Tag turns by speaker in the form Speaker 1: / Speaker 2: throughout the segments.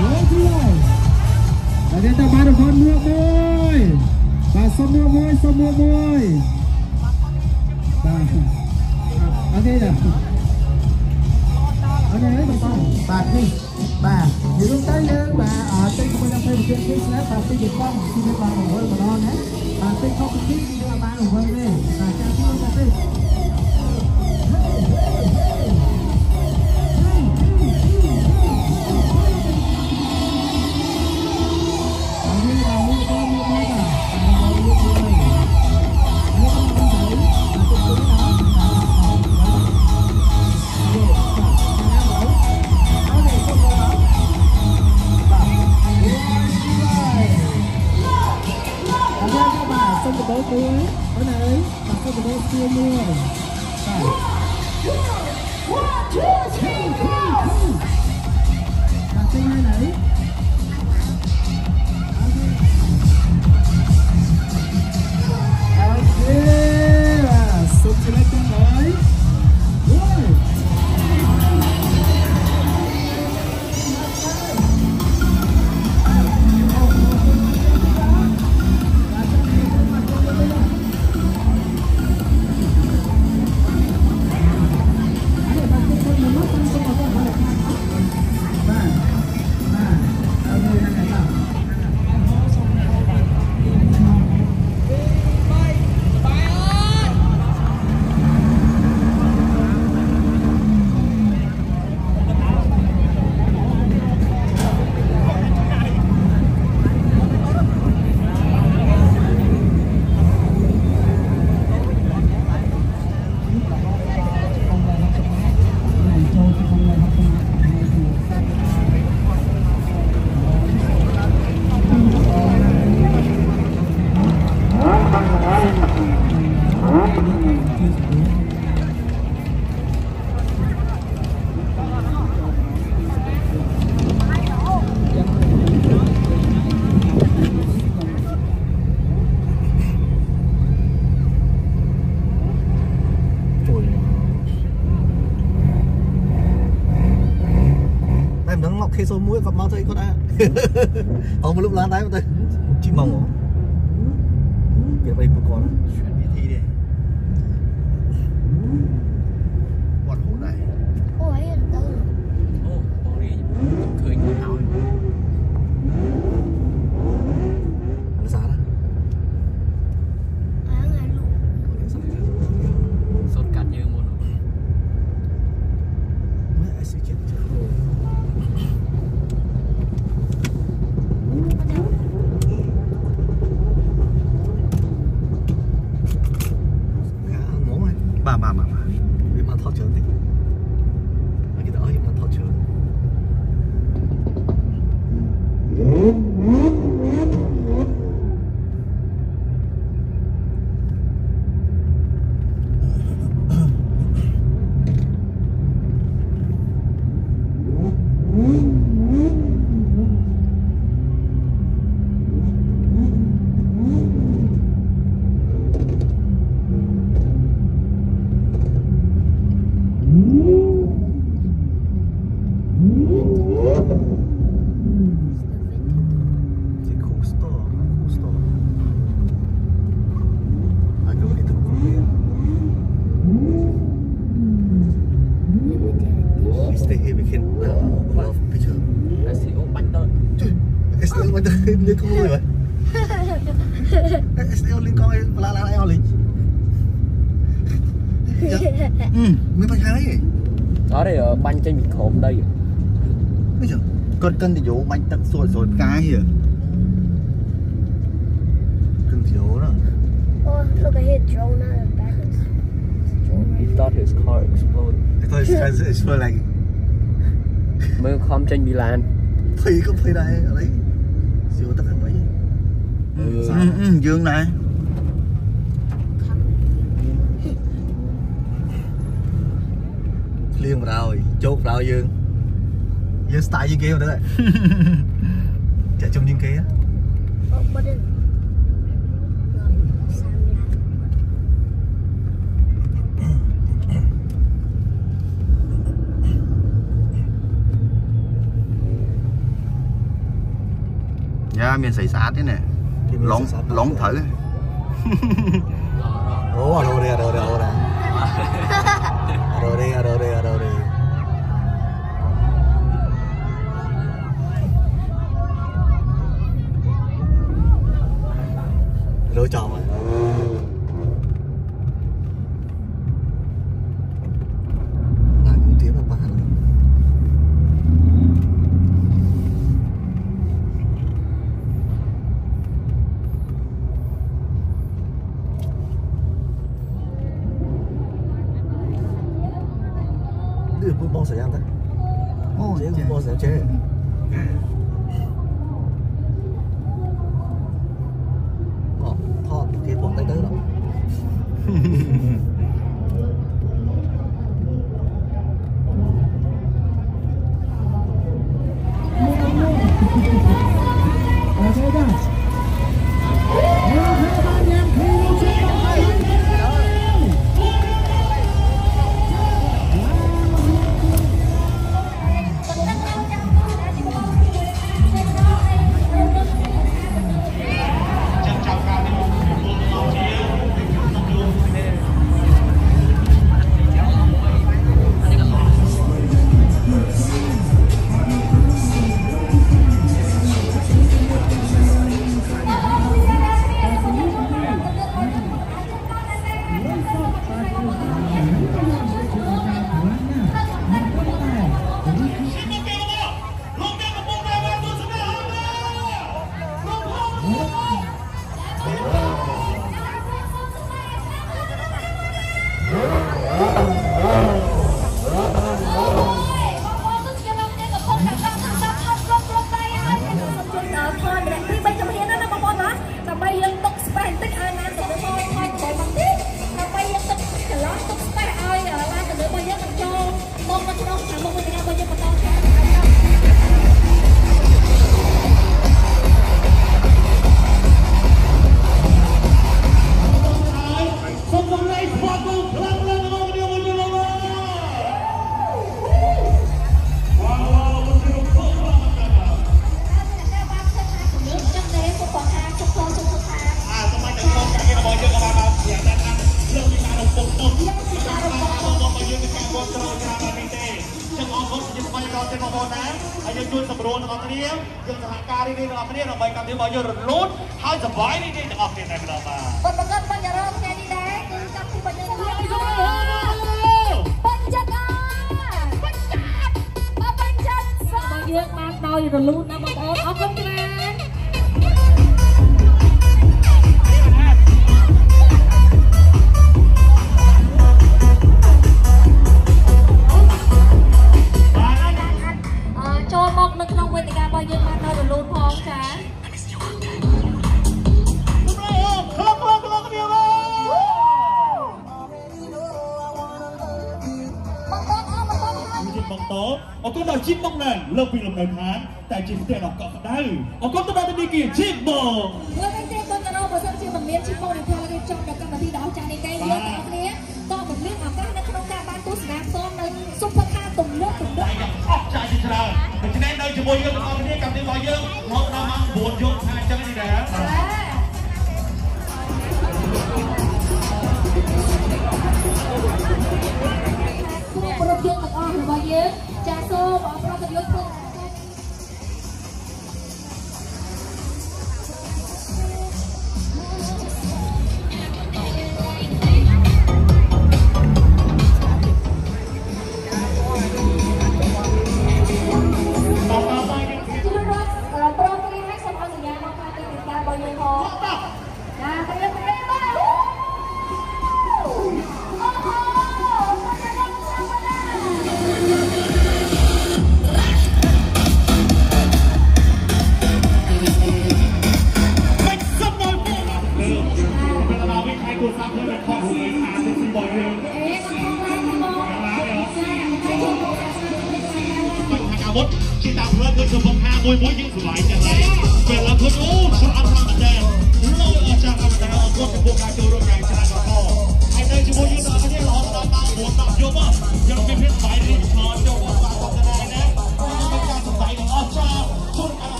Speaker 1: Ôi trời. Và đến ta ba được con mua môi. Và xong mua môi, xong mua môi. Và ở đây nè. Ở đây đấy bà đi. Bà thì lúc tới nhớ bà ở trên công viên một chuyện kia sẽ bà xây dựng con xin bà ủng hộ bà non đấy. Bà xây không biết đi là ba ủng hộ đi. Bà cha chú bà đi. Bố cuối ở đây mà có một đôi kia mua và trên này này ok sụp cho lấy con mới khi số muối gặp máu thấy có đã ông một lúc lá tái tôi chỉ mong việc đây của con chuyển đi thi đi quạt hổ này
Speaker 2: ôi anh tư
Speaker 3: ô đi khơi người nào
Speaker 1: ăn sao đó
Speaker 2: ngày luôn
Speaker 3: sốt cắt như một
Speaker 1: mấy ai sẽ chết bà vì mà thoát trường thì cái đó thì mà thoát trường Liên con nuôi vậy? STO liên con là eo liền. Mấy bánh hai vậy?
Speaker 3: đó thì banh trên bị khổm đây.
Speaker 1: Bây giờ con cân thì dụ bánh tận rồi cái kìa. Cân thiếu đó.
Speaker 2: Oh, look, I hit drone out of the back.
Speaker 3: He thought his car exploded.
Speaker 1: I thought his car exploded like.
Speaker 3: Mới không trên bị lan.
Speaker 1: Phi có phi đây ở đấy. Siêu tất cả mấy. Dương này. Liên rồi, chốt vào Dương. Dương style như kia nữa. Chạy chung như kia.
Speaker 2: Oh, but it...
Speaker 4: Dạ miền sấy sát thế này lóng thử
Speaker 5: ồ đâu đây rồi chồng rồi những tiếng là ba đưa bút bông sợi dây đấy chế bông sợi chế cái bọn tay tới đó
Speaker 6: Hãy subscribe cho kênh Ghiền Mì Gõ để không bỏ lỡ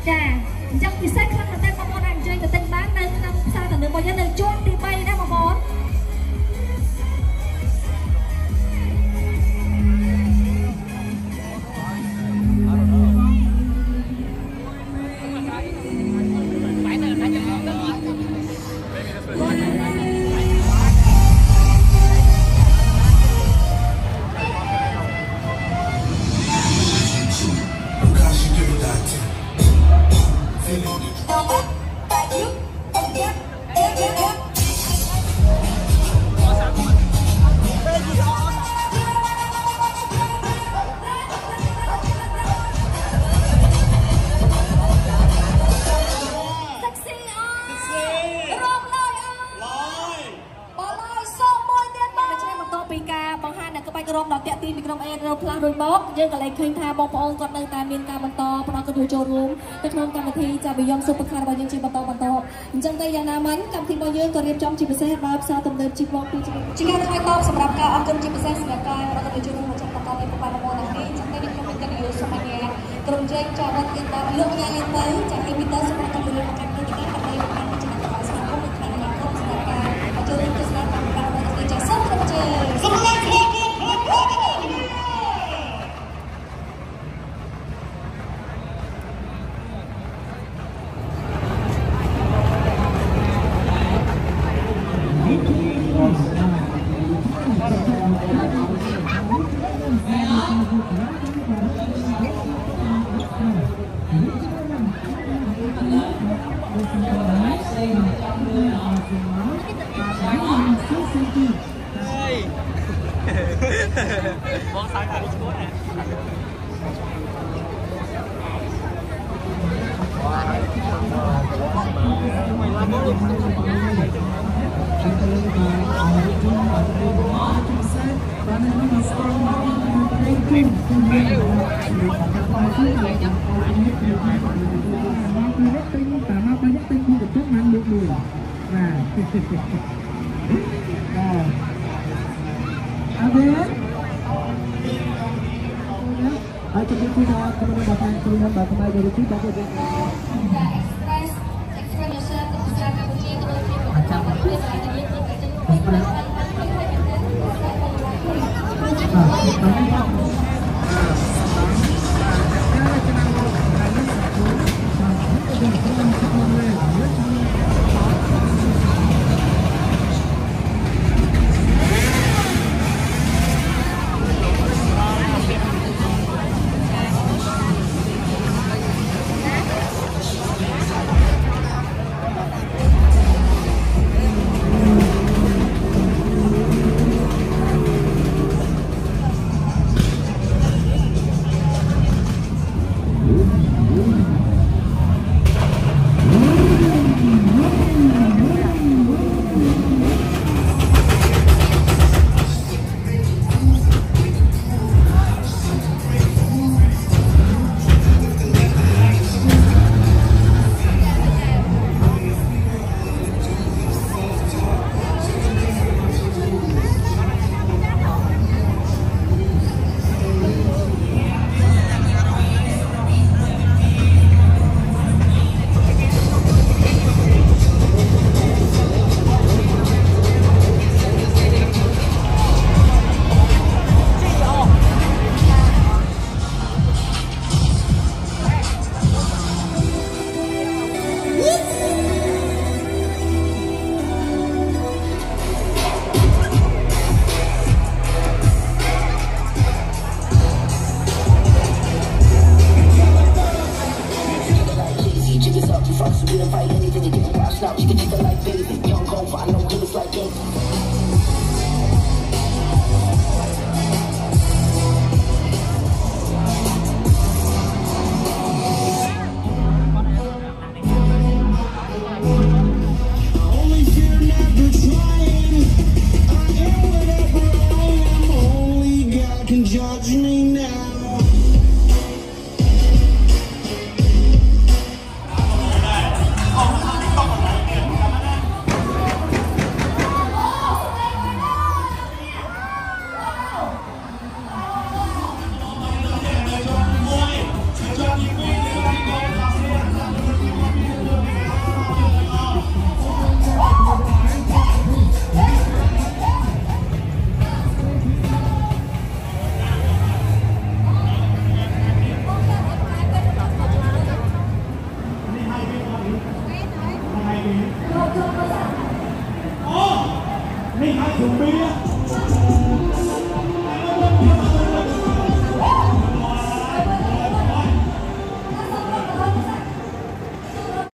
Speaker 6: ចាអញ្ចឹងពិសេសខ្លាំងមែនតើបងប្អូនអាចអញ្ជើញទៅទិញបាននៅក្នុងផ្សារទំនើបរបស់យើងនៅជួរទី3ណាបងប្អូន យើងក៏លេចឃើញថាបងប្អូនគាត់នៅតែមានការបន្តផ្ដល់ទទួលចូលរួមទៅក្នុងកម្មវិធីចាបិយម Supercar របស់យើងជាបន្តអញ្ចឹងទៅយ៉ាងណាមិញកម្មវិធីរបស់យើងក៏រៀបចំជាពិសេសដល់ផ្សារទំនើបជីវង2ជាការថ្មីតបសម្រាប់ការអរគុណជាពិសេសសម្រាប់ការផ្ដល់ទទួលចូលរួមរបស់បន្តនៃប្រព័ន្ធរបស់នេះអញ្ចឹងទៅខ្ញុំមានកិត្តិយសសូមអញ្ញាតក្រុមជែកចាវត្តទៀតដល់លោកញ៉ាលៀនទៅចាអ៊ីមីតសម្រាប់កម្មវិធីរបស់កម្មវិធីនេះដើម្បីបានជាអ្នកផ្ដល់ស្នាមក្នុងខាងអរគុណសម្រាប់ការចូលរួមទស្សនាកម្មវិធីរបស់នេះចាសូមជម្រាបជូន
Speaker 3: Bóng sáng cả đi xuống nè.
Speaker 7: Judge me now.
Speaker 1: Ồ, mình hãy chuẩn bị